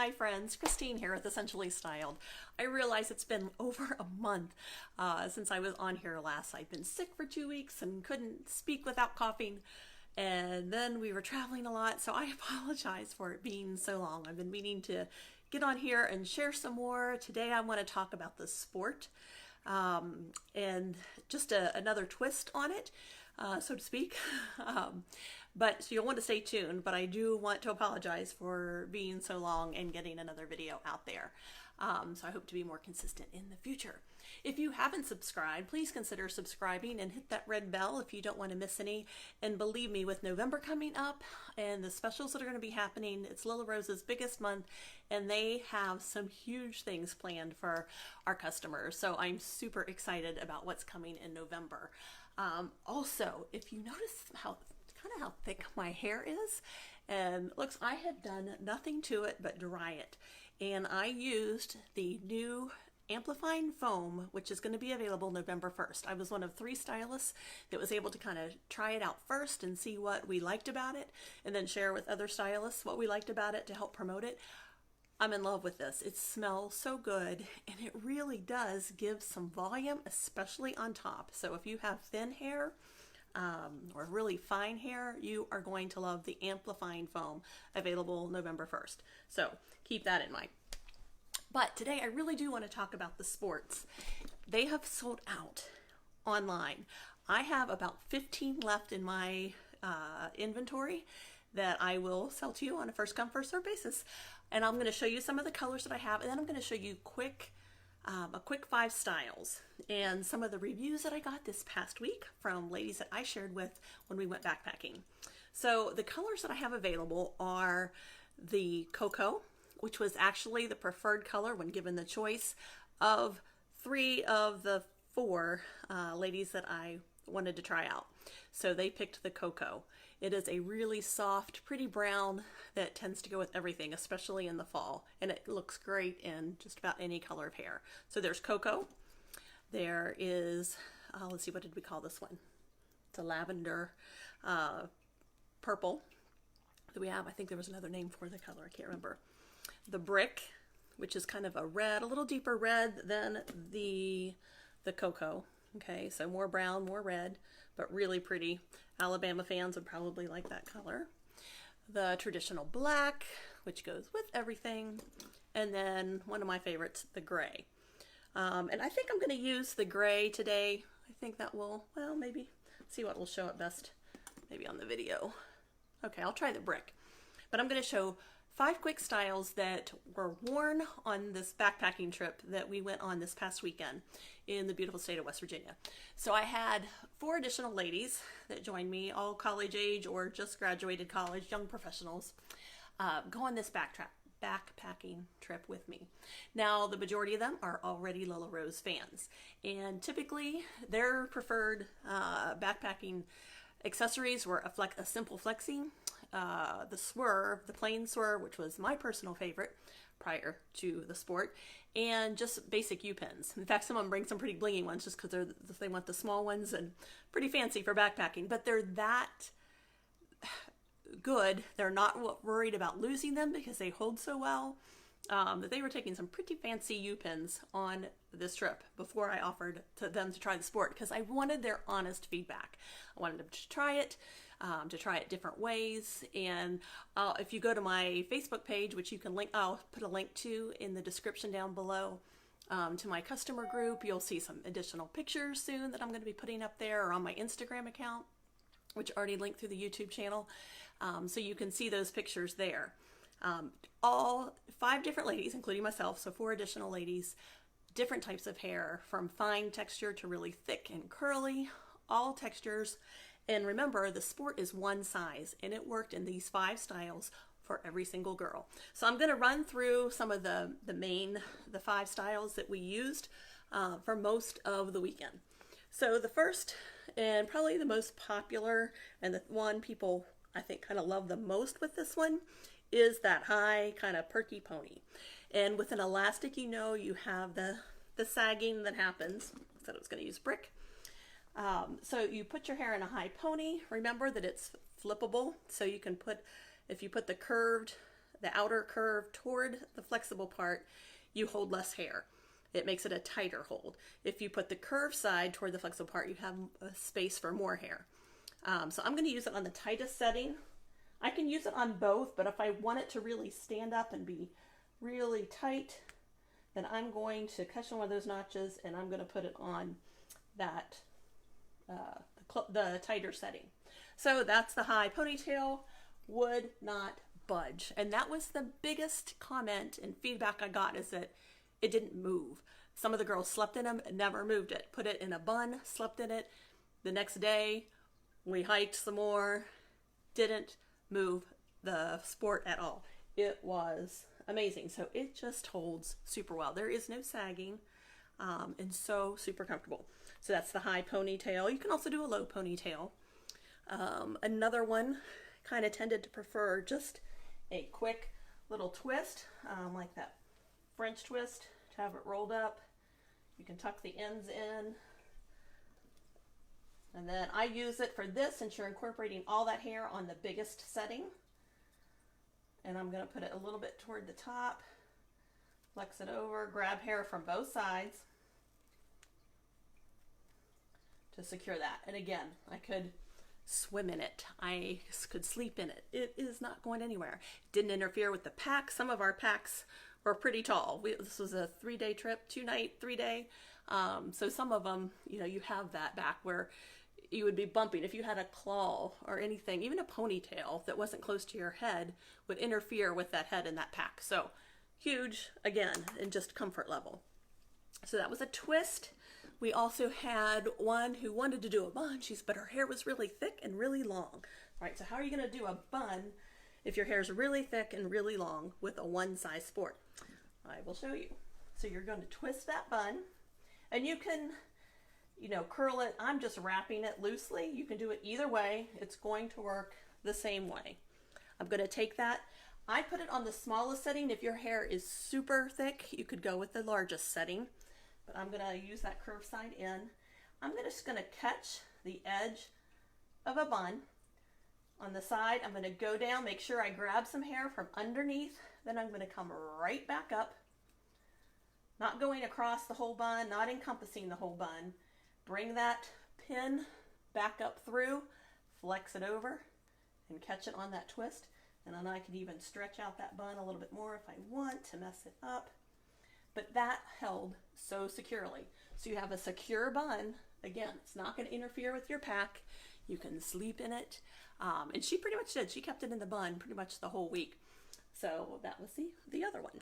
Hi friends, Christine here with Essentially Styled. I realize it's been over a month since I was on here last. I'd been sick for 2 weeks and couldn't speak without coughing. And then we were traveling a lot, so I apologize for it being so long. I've been meaning to get on here and share some more. Today I want to talk about the sport and just another twist on it, so to speak. But so you'll want to stay tuned, but I do want to apologize for being so long and getting another video out there. So I hope to be more consistent in the future. If you haven't subscribed, please consider subscribing and hit that red bell if you don't want to miss any. And believe me, with November coming up and the specials that are going to be happening, it's Lila Rose's biggest month, and they have some huge things planned for our customers. So I'm super excited about what's coming in November. Also, if you notice how thick my hair is, and looks, I have done nothing to it but dry it, and I used the new amplifying foam, which is going to be available November 1st. I was one of 3 stylists that was able to kind of try it out first and see what we liked about it, and then share with other stylists what we liked about it to help promote it. I'm in love with this. It smells so good, and it really does give some volume, especially on top. So if you have thin hair or really fine hair, you are going to love the amplifying foam, available November 1st. So keep that in mind. But today I really do want to talk about the sports. They have sold out online. I have about 15 left in my inventory that I will sell to you on a first come first serve basis. And I'm going to show you some of the colors that I have, and then I'm going to show you a quick 5 styles and some of the reviews that I got this past week from ladies that I shared with when we went backpacking. So the colors that I have available are the cocoa, which was actually the preferred color when given the choice of 3 of the 4 ladies that I wanted to try out. So they picked the cocoa. It is a really soft, pretty brown that tends to go with everything, especially in the fall. And it looks great in just about any color of hair. So there's cocoa. There is, let's see, what did we call this one? It's a lavender purple that we have. I think there was another name for the color. I can't remember. The brick, which is kind of a red, a little deeper red than the cocoa. Okay, so more brown, more red, but really pretty. Alabama fans would probably like that color. The traditional black, which goes with everything. And then one of my favorites, the gray. And I think I'm going to use the gray today. I think that will, well, maybe see what will show up best, maybe on the video. Okay, I'll try the brick. But I'm going to show 5 quick styles that were worn on this backpacking trip that we went on this past weekend in the beautiful state of West Virginia. So I had 4 additional ladies that joined me, all college age or just graduated college, young professionals, go on this backpacking trip with me. Now, the majority of them are already Lila Rose fans, and typically their preferred backpacking accessories were a simple flexi, the swerve, the plain swerve, which was my personal favorite prior to the sport, and just basic U-pins. In fact, some of them bring some pretty blingy ones just because they want the small ones and pretty fancy for backpacking, but they're that good. They're not worried about losing them because they hold so well, that they were taking some pretty fancy U-pins on this trip before I offered to them to try the sport, because I wanted their honest feedback. I wanted them to try it different ways. And if you go to my Facebook page, which you can link, I'll put a link to in the description down below, to my customer group, you'll see some additional pictures soon that I'm going to be putting up there, or on my Instagram account, which already linked through the YouTube channel. So you can see those pictures there. All 5 different ladies, including myself, so 4 additional ladies, different types of hair, from fine texture to really thick and curly, all textures. And remember, the sport is one size, and it worked in these 5 styles for every single girl. So I'm going to run through some of the 5 styles that we used for most of the weekend. So the first, and probably the most popular, and the one people I think kind of love the most with this one, is that high kind of perky pony. And with an elastic, you have the sagging that happens. I said I was going to use brick. So you put your hair in a high pony. Remember that it's flippable, so you can put, if you put the curved the outer curve toward the flexible part, you hold less hair. It makes it a tighter hold. If you put the curved side toward the flexible part, you have a space for more hair. So I'm going to use it on the tightest setting. I can use it on both, but if I want it to really stand up and be really tight, then I'm going to catch one of those notches and I'm going to put it on that the tighter setting. So that's the high ponytail, would not budge. And that was the biggest comment and feedback I got, is that it didn't move. Some of the girls slept in them and never moved it. Put it in a bun, slept in it. The next day, we hiked some more. Didn't move the Sport at all. It was amazing. So it just holds super well. There is no sagging, and so super comfortable. So that's the high ponytail. You can also do a low ponytail. Another one kind of tended to prefer just a quick little twist, like that French twist, to have it rolled up. You can tuck the ends in. And then I use it for this, since you're incorporating all that hair on the biggest setting. And I'm going to put it a little bit toward the top, flex it over, grab hair from both sides to secure that. And again, I could swim in it. I could sleep in it. It is not going anywhere. It didn't interfere with the pack. Some of our packs were pretty tall. This was a 3-day trip, 2-night, 3-day. So some of them, you have that back where you would be bumping. If you had a claw or anything, even a ponytail that wasn't close to your head would interfere with that head in that pack. So huge, again, in just comfort level. So that was a twist. We also had one who wanted to do a bun, but her hair was really thick and really long. All right, so how are you going to do a bun if your hair is really thick and really long with a one-size Sport? I will show you. So you're going to twist that bun, and you can, curl it. I'm just wrapping it loosely. You can do it either way. It's going to work the same way. I'm going to take that. I put it on the smallest setting. If your hair is super thick, you could go with the largest setting. But I'm going to use that curved side in. I'm just going to catch the edge of a bun. On the side, I'm going to go down, make sure I grab some hair from underneath. Then I'm going to come right back up. Not going across the whole bun, not encompassing the whole bun. Bring that pin back up through, flex it over, and catch it on that twist. And then I can even stretch out that bun a little bit more if I want to mess it up. But that held so securely. So you have a secure bun. Again, it's not going to interfere with your pack. You can sleep in it. And she pretty much did. She kept it in the bun pretty much the whole week. So that was the other one.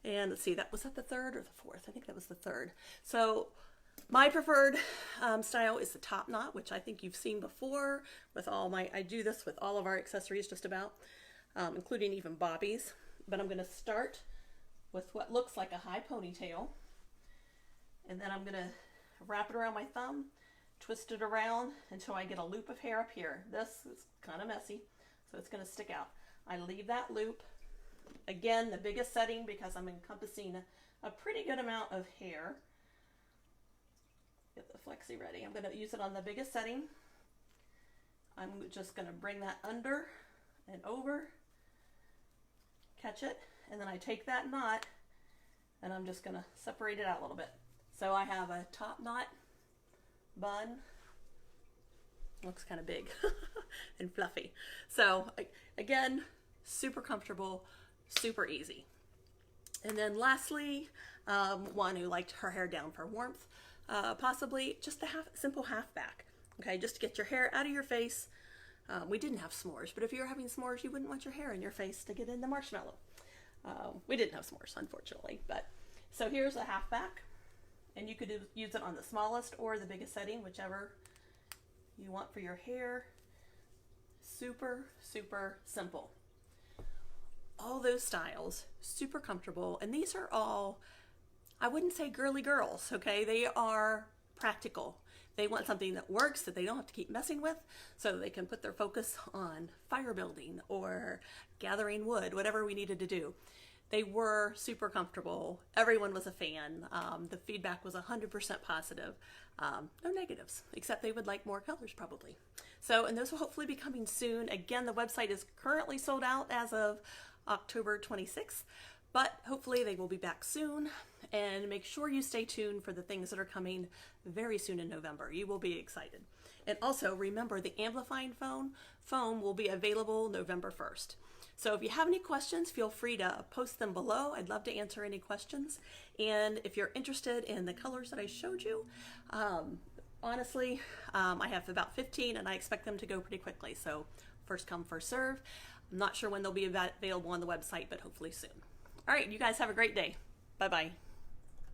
And let's see, was that the third or the fourth? I think that was the third. So my preferred style is the top knot, which I think you've seen before with I do this with all of our accessories just about, including even bobbies. But I'm going to start with what looks like a high ponytail. And then I'm going to wrap it around my thumb, twist it around until I get a loop of hair up here. This is kind of messy, so it's going to stick out. I leave that loop. Again, the biggest setting, because I'm encompassing a pretty good amount of hair. Get the Flexi ready. I'm going to use it on the biggest setting. I'm just going to bring that under and over, catch it, and then I take that knot and I'm just going to separate it out a little bit. So I have a top knot bun. Looks kind of big and fluffy. So again, super comfortable, super easy. And then lastly, one who liked her hair down for warmth, possibly just a simple half back. Okay, just to get your hair out of your face. We didn't have s'mores, but if you were having s'mores, you wouldn't want your hair in your face to get in the marshmallow. We didn't have s'mores, unfortunately. But so here's a half back, and you could use it on the smallest or the biggest setting, whichever you want for your hair. Super, super simple. All those styles, super comfortable, and these are all, I wouldn't say girly girls, okay? They are practical. They want something that works, that they don't have to keep messing with, so they can put their focus on fire building or gathering wood, whatever we needed to do. They were super comfortable. Everyone was a fan. The feedback was 100% positive. No negatives, except they would like more colors probably. So, and those will hopefully be coming soon. Again, the website is currently sold out as of October 26th, but hopefully they will be back soon. And make sure you stay tuned for the things that are coming very soon in November. You will be excited. And also remember, the amplifying foam will be available November 1st. So if you have any questions, feel free to post them below. I'd love to answer any questions. And if you're interested in the colors that I showed you, honestly, I have about 15 and I expect them to go pretty quickly. So first come, first serve. I'm not sure when they'll be available on the website, but hopefully soon. All right, you guys have a great day. Bye-bye.